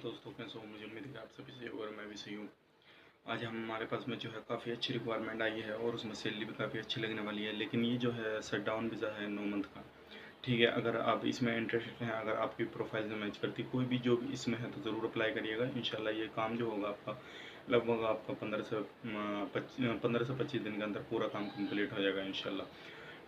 दोस्तों, कैसे हो? मुझे उम्मीद है कि आप सभी सही हो और मैं भी सही हूँ। आज हमारे पास में जो है काफ़ी अच्छी रिक्वायरमेंट आई है और उसमें सैलरी भी काफ़ी अच्छी लगने वाली है। लेकिन ये जो है शट डाउन वीज़ा है 9 मंथ का। ठीक है, अगर आप इसमें इंटरेस्टेड हैं, अगर आपकी प्रोफाइल से मैच करती कोई भी जॉब इसमें है तो ज़रूर अप्लाई करिएगा। इंशाल्लाह ये काम जो होगा आपका लगभग आपका 15 से 25 दिन के अंदर पूरा काम कंप्लीट हो जाएगा इंशाल्लाह।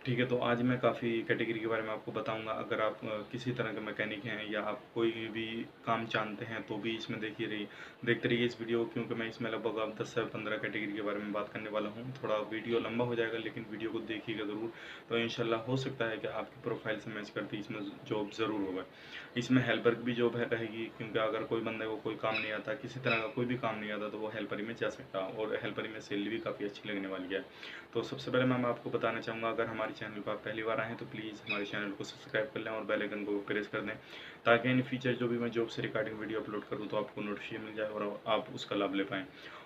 ठीक है, तो आज मैं काफ़ी कैटेगरी के बारे में आपको बताऊंगा। अगर आप किसी तरह के मैकेनिक हैं या आप कोई भी काम जानते हैं तो भी इसमें देखते रहिए इस वीडियो को, क्योंकि मैं इसमें लगभग आप 10 से 15 कैटेगरी के बारे में बात करने वाला हूं। थोड़ा वीडियो लंबा हो जाएगा लेकिन वीडियो को देखिएगा ज़रूर, तो इंशाल्लाह हो सकता है कि आपकी प्रोफाइल से मैच करती इसमें जॉब ज़रूर होगा। इसमें हेल्पर की भी जॉब है रहेगी, क्योंकि अगर कोई बंदे को कोई काम नहीं आता, किसी तरह का कोई भी काम नहीं आता, तो वो हेल्परी में जा सकता है और हेल्परी में सैलरी भी काफ़ी अच्छी लगने वाली है। तो सबसे पहले मैं आपको बताना चाहूँगा, अगर हमारे चैनल पर आप पहली बार आए हैं तो प्लीज़ हमारे चैनल को सब्सक्राइब कर लें और बेल आइकन को प्रेस कर दें, ताकि इन फ्यूचर जो भी मैं जॉब से रिगार्डिंग वीडियो अपलोड करूँ तो आपको नोटिफिकेशन मिल जाए और आप उसका लाभ ले पाएँ।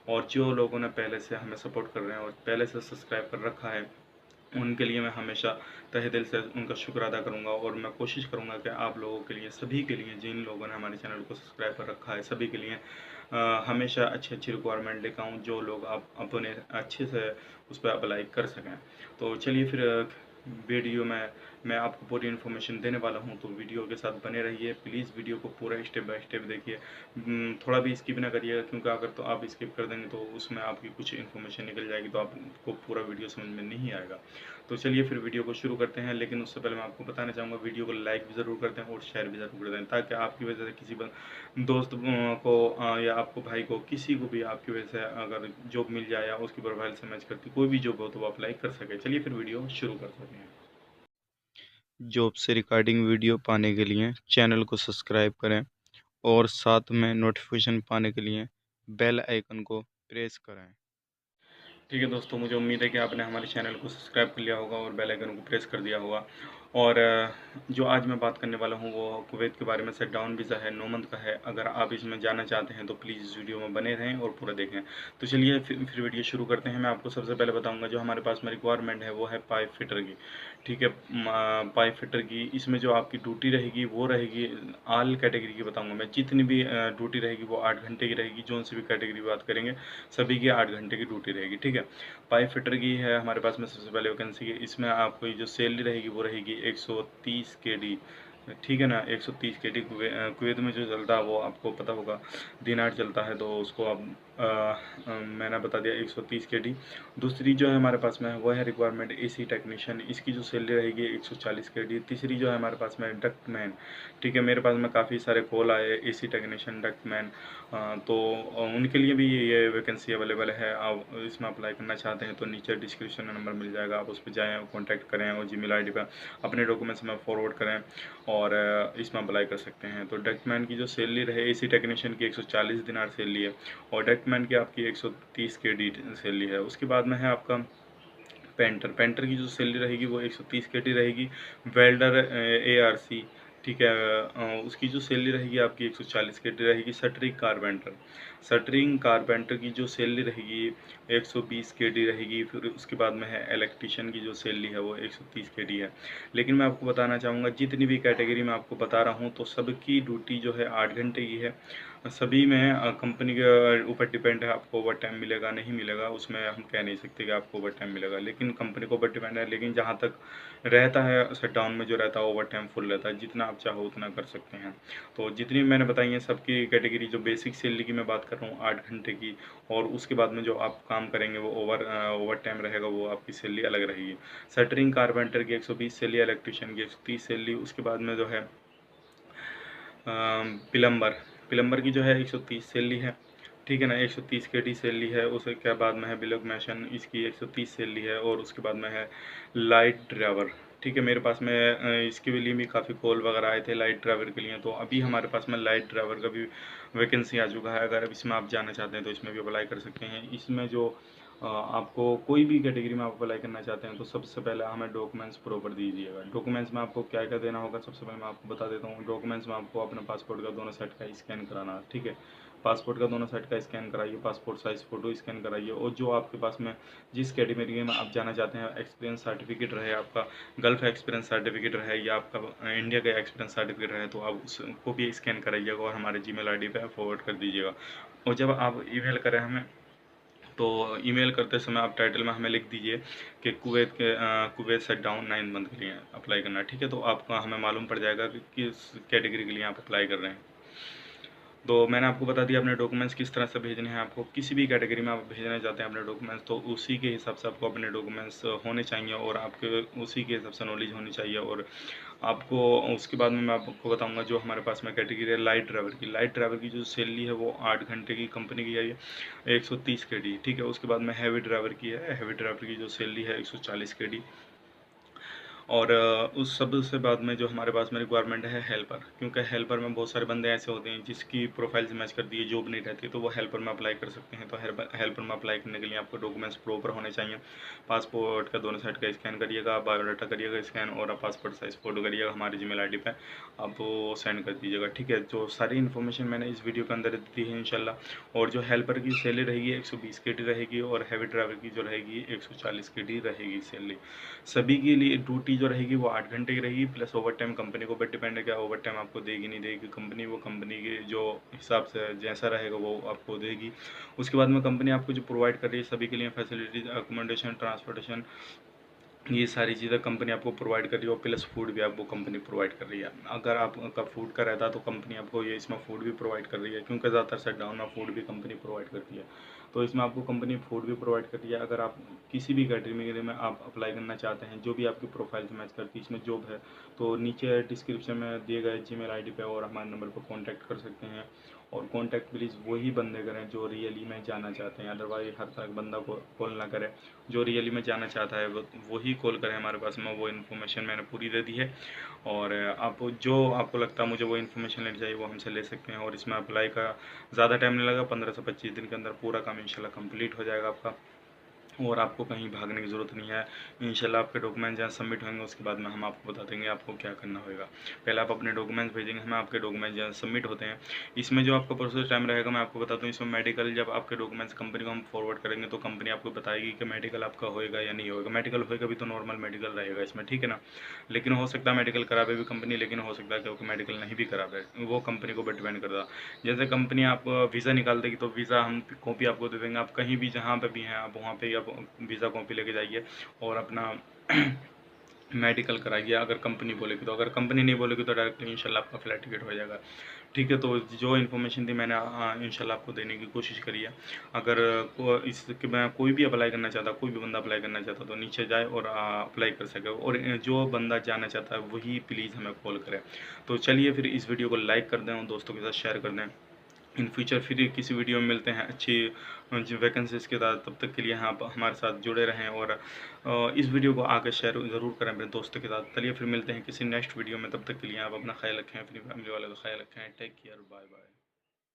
और जो लोगों ने पहले से हमें सपोर्ट कर रहे हैं और पहले से सब्सक्राइब कर रखा है, उनके लिए मैं हमेशा तहे दिल से उनका शुक्र अदा करूंगा और मैं कोशिश करूंगा कि आप लोगों के लिए, सभी के लिए, जिन लोगों ने हमारे चैनल को सब्सक्राइब कर रखा है, सभी के लिए हमेशा अच्छी अच्छी रिक्वायरमेंट लेकर आऊँ जो लोग आप अपने अच्छे से उस पर अप्लाई कर सकें। तो चलिए फिर वीडियो में मैं आपको पूरी इन्फॉर्मेशन देने वाला हूं, तो वीडियो के साथ बने रहिए। प्लीज़ वीडियो को पूरा स्टेप बाय स्टेप देखिए, थोड़ा भी स्किप ना करिएगा, क्योंकि अगर तो आप स्किप कर देंगे तो उसमें आपकी कुछ इन्फॉर्मेशन निकल जाएगी तो आपको पूरा वीडियो समझ में नहीं आएगा। तो चलिए फिर वीडियो को शुरू करते हैं, लेकिन उससे पहले मैं आपको बताना चाहूँगा वीडियो को लाइक भी ज़रूर कर दें और शेयर भी ज़रूर कर दें, ताकि आपकी वजह से किसी दोस्त को या आपको भाई को, किसी को भी आपकी वजह से अगर जॉब मिल जाए या उसकी प्रोफाइल से मैच करती कोई भी जॉब हो तो वो अप्लाई कर सके। चलिए फिर वीडियो शुरू कर सकते हैं। जॉब से रिगार्डिंग वीडियो पाने के लिए चैनल को सब्सक्राइब करें और साथ में नोटिफिकेशन पाने के लिए बेल आइकन को प्रेस करें। ठीक है दोस्तों, मुझे उम्मीद है कि आपने हमारे चैनल को सब्सक्राइब कर लिया होगा और बेल आइकन को प्रेस कर दिया होगा। और जो आज मैं बात करने वाला हूँ वो कुवैत के बारे में। शट डाउन वीज़ा है, 9 मंथ का है। अगर आप इसमें जाना चाहते हैं तो प्लीज़ इस वीडियो में बने रहें और पूरा देखें। तो चलिए फिर वीडियो शुरू करते हैं। मैं आपको सबसे पहले बताऊँगा जो हमारे पास में रिक्वायरमेंट है वो है पाइप फिटर की। ठीक है, पाइप फिटर की इसमें जो आपकी ड्यूटी रहेगी वो रहेगी, ऑल कैटेगरी की बताऊँगा मैं। जितनी भी ड्यूटी रहेगी वो 8 घंटे की रहेगी। जो सी भी कैटेगरी की बात करेंगे सभी की 8 घंटे की ड्यूटी रहेगी। ठीक है, पाइप फिटर की है हमारे पास में सबसे पहले वैकेंसी है। इसमें आपको जो सैलरी रहेगी वो रहेगी 130 KD। ठीक है ना, 130 KD। कुवैत में जो चलता है वो आपको पता होगा, दिनार चलता है, तो उसको आप मैंने बता दिया 130 KD। दूसरी जो है हमारे पास में वो है रिक्वायरमेंट AC टेक्नीशियन। इसकी जो सैलरी रहेगी 140 KD। तीसरी जो है हमारे पास में डक्ट मैन। ठीक है, मेरे पास में काफ़ी सारे कॉल आए AC टेक्नीशियन, डक्ट मैन, तो उनके लिए भी ये वैकेंसी अवेलेबल है। आप इसमें अप्लाई करना चाहते हैं तो नीचे डिस्क्रिप्शन में नंबर मिल जाएगा, आप उस पर जाएँ, कॉन्टैक्ट करें और जीमेल ID पर अपने डॉक्यूमेंट्स में फॉरवर्ड करें और इसमें अप्लाई कर सकते हैं। तो डक्टमैन की जो सैलरी रहे, AC टेक्नीशियन की 140 दिनार सैलरी है और डक्टमैन की आपकी 130 KD सैलरी है। उसके बाद में है आपका पेंटर। पेंटर की जो सैलरी रहेगी वो 130 KD रहेगी। वेल्डर ARC, ठीक है, उसकी जो सैलरी रहेगी आपकी 140 KD रहेगी। शटरिंग कारपेंटर, शटरिंग कारपेंटर की जो सैलरी रहेगी 120 KD रहेगी। फिर उसके बाद में है इलेक्ट्रीशियन की जो सैलरी है वो 130 KD है। लेकिन मैं आपको बताना चाहूँगा जितनी भी कैटेगरी मैं आपको बता रहा हूँ तो सबकी ड्यूटी जो है 8 घंटे की है। सभी में कंपनी के ऊपर डिपेंड है, आपको ओवर टाइम मिलेगा नहीं मिलेगा उसमें हम कह नहीं सकते कि आपको ओवर टाइम मिलेगा, लेकिन कंपनी के ऊपर डिपेंड है। लेकिन जहाँ तक रहता है शट डाउन में जो रहता है ओवर टाइम फुल रहता है, जितना आप चाहो उतना कर सकते हैं। तो जितनी मैंने बताई है सबकी कैटेगरी, जो बेसिक सैलरी की मैं बात कर रहा हूँ 8 घंटे की, और उसके बाद में जो आप काम करेंगे वो ओवर टाइम रहेगा, वो आपकी सैलरी अलग रहेगी। शटरिंग कारपेंटर की 120 सैलरी, इलेक्ट्रीशियन की 130 सैलरी। उसके बाद में जो है प्लम्बर, प्लम्बर की जो है 130 सैलरी है। ठीक है ना, 130 KD सैलरी है। उसके बाद में है बिलग मैशन, इसकी 130 सैलरी है। और उसके बाद में है लाइट ड्राइवर। ठीक है, मेरे पास में इसके लिए भी काफ़ी कॉल वगैरह आए थे लाइट ड्राइवर के लिए, तो अभी हमारे पास में लाइट ड्राइवर का भी वैकेंसी आ चुका है। अगर अब इसमें आप जाना चाहते हैं तो इसमें भी अप्लाई कर सकते हैं। इसमें जो आपको कोई भी कैटेगरी में आप अप्लाई करना चाहते हैं तो सबसे पहले हमें डॉक्यूमेंट्स प्रॉपर दीजिएगा। डॉक्यूमेंट्स में आपको क्या क्या देना होगा, सबसे पहले मैं आपको बता देता हूँ। डॉक्यूमेंट्स में आपको अपने पासपोर्ट का दोनों साइड का स्कैन कराना, ठीक है। पासपोर्ट का दोनों साइड का स्कैन कराइए, पासपोर्ट साइज़ फ़ोटो स्कैन कराइए, और जो आपके पास में जिस कैटेगरी में आप जाना चाहते हैं एक्सपीरियंस सर्टिफिकेट रहे, आपका गल्फ एक्सपीरियंस सर्टिफिकेट रहे या आपका इंडिया का एक्सपीरियंस सर्टिफिकेट रहे, तो आप उसको भी स्कैन कराइएगा और हमारे जीमेल आईडी पे फॉरवर्ड कर दीजिएगा। और जब आप ईमेल करें हमें, तो ईमेल करते समय आप टाइटल में हमें लिख दीजिए कि कुवैत शट डाउन 9 मंथ के लिए अप्लाई करना है, ठीक है। तो आपको हमें मालूम पड़ जाएगा कि किस कैटेगरी के लिए आप अप्लाई कर रहे हैं। तो मैंने आपको बता दिया अपने डॉक्यूमेंट्स किस तरह से भेजने हैं। आपको किसी भी कैटेगरी में आप भेजना चाहते हैं अपने डॉक्यूमेंट्स, तो उसी के हिसाब से आपको अपने डॉक्यूमेंट्स होने चाहिए और आपके उसी के हिसाब से नॉलेज होनी चाहिए। और आपको उसके बाद में मैं आपको बताऊंगा जो हमारे पास में कैटेगरी है लाइट ड्राइवर की। लाइट ड्राइवर की जो सैलरी है वो 8 घंटे की कंपनी की है, 130 KD, ठीक है। उसके बाद में हैवी ड्राइवर की है, हैवी ड्राइवर की जो सैलरी है 140 KD। और उस सब से बाद में जो हमारे पास में रिक्वायरमेंट है हेल्पर, क्योंकि हेल्पर में बहुत सारे बंदे ऐसे होते हैं जिसकी प्रोफाइल से मैच करती है, जॉब नहीं रहती, तो वो हेल्पर में अप्लाई कर सकते हैं। तो हेल्पर में अप्लाई करने के लिए आपको डॉक्यूमेंट्स प्रॉपर होने चाहिए। पासपोर्ट का दोनों साइड का स्कैन करिएगा, बायोडाटा करिएगा स्कैन, और आप पासपोर्ट साइज फोटो करिएगा, हमारे जीमेल आईडी पे आप वो सेंड कर दीजिएगा, ठीक है। जो सारी इन्फॉर्मेशन मैंने इस वीडियो के अंदर दी है इंशाल्लाह। और जो हेल्पर की सैलरी रहेगी 120 KD रहेगी, और हैवी ड्राइवर की जो रहेगी 140 KD रहेगी सैलरी। सभी के लिए ड्यूटी जो रहेगी वो 8 घंटे की रहेगी, प्लस ओवर टाइम कंपनी के ऊपर डिपेंड है क्या ओवर टाइम आपको देगी नहीं देगी कंपनी। वो कंपनी के जो हिसाब से जैसा रहेगा वो आपको देगी। उसके बाद में कंपनी आपको जो प्रोवाइड कर रही है सभी के लिए फैसिलिटीज़, अकोमोडेशन, ट्रांसपोर्टेशन, ये सारी चीज़ें कंपनी आपको प्रोवाइड कर रही है, और प्लस फूड भी आपको कंपनी प्रोवाइड कर रही है। अगर आपका फूड का रहता तो कंपनी आपको ये इसमें फूड भी प्रोवाइड कर रही है, क्योंकि ज़्यादातर शटडाउन में फूड भी कंपनी प्रोवाइड करती है। तो इसमें आपको कंपनी फूड भी प्रोवाइड कर रही है। अगर आप किसी भी कैटेगरी में आप अप्लाई करना चाहते हैं, जो भी आपकी प्रोफाइल से मैच करती है, इसमें जॉब है, तो नीचे डिस्क्रिप्शन में दिए गए जीमेल आईडी पे और हमारे नंबर पर कॉन्टैक्ट कर सकते हैं। और कॉन्टैक्ट प्लीज़ वही बंदे करें जो रियली में जाना चाहते हैं, अदरवाइज हर तरह के बंदा को कॉल ना करें। जो रियली में जाना चाहता है वही कॉल करें हमारे पास में, वो इन्फॉर्मेशन मैंने पूरी दे दी है। और आप जो आपको लगता है मुझे वो इन्फॉर्मेशन लेनी चाहिए वो हमसे ले सकते हैं। और इसमें अप्लाई का ज़्यादा टाइम नहीं लगा, 15 से 25 दिन के अंदर पूरा काम इंशाल्लाह कंप्लीट हो जाएगा आपका, और आपको कहीं भागने की ज़रूरत नहीं है। इंशाल्लाह आपके डॉक्यूमेंट जहाँ सबमिट होंगे उसके बाद में हम आपको बता देंगे आपको क्या करना होगा। पहले आप अपने डॉक्यूमेंट्स भेजेंगे, हमें आपके डॉक्यूमेंट जहाँ सबमिट होते हैं, इसमें जो आपका प्रोसेस टाइम रहेगा मैं आपको बताता हूँ। इसमें मेडिकल, जब आपके डॉक्यूमेंट्स कंपनी को हम फॉरवर्ड करेंगे तो कंपनी आपको बताएगी कि मेडिकल आपका होएगा या नहीं होगा। मेडिकल होएगा भी तो नॉर्मल मेडिकल रहेगा इसमें, ठीक है ना। लेकिन हो सकता है मेडिकल करावे भी कंपनी, लेकिन हो सकता है कि मेडिकल नहीं भी करावे, वो कंपनी को डिपेंड करता है। जैसे कंपनी आप वीज़ा निकाल देगी तो वीज़ा हम कॉपी आपको दे देंगे। आप कहीं भी जहाँ पे भी हैं आप वहाँ पे आप वीज़ा कॉपी लेके जाइए और अपना मेडिकल कराइए, अगर कंपनी बोलेगी तो। अगर कंपनी नहीं बोलेगी तो डायरेक्टली इंशाल्लाह आपका फ्लाइट टिकट हो जाएगा, ठीक है। तो जो इन्फॉर्मेशन थी मैंने इंशाल्लाह आपको देने की कोशिश करी है। अगर इसके मैं कोई भी अप्लाई करना चाहता, कोई भी बंदा अप्लाई करना चाहता तो नीचे जाए और अप्लाई कर सके। और जो बंदा जाना चाहता है वही प्लीज़ हमें कॉल करें। तो चलिए फिर इस वीडियो को लाइक कर दें और दोस्तों के साथ शेयर कर दें। इन फ्यूचर फिर किसी वीडियो में मिलते हैं अच्छी जो वैकेंसीज़ के साथ। तब तक के लिए आप हमारे साथ जुड़े रहें और इस वीडियो को आगे शेयर ज़रूर करें अपने दोस्तों के साथ। चलिए फिर मिलते हैं किसी नेक्स्ट वीडियो में, तब तक के लिए आप अपना ख्याल रखें, अपनी फैमिली वालों का ख्याल रखें। Take care, bye bye.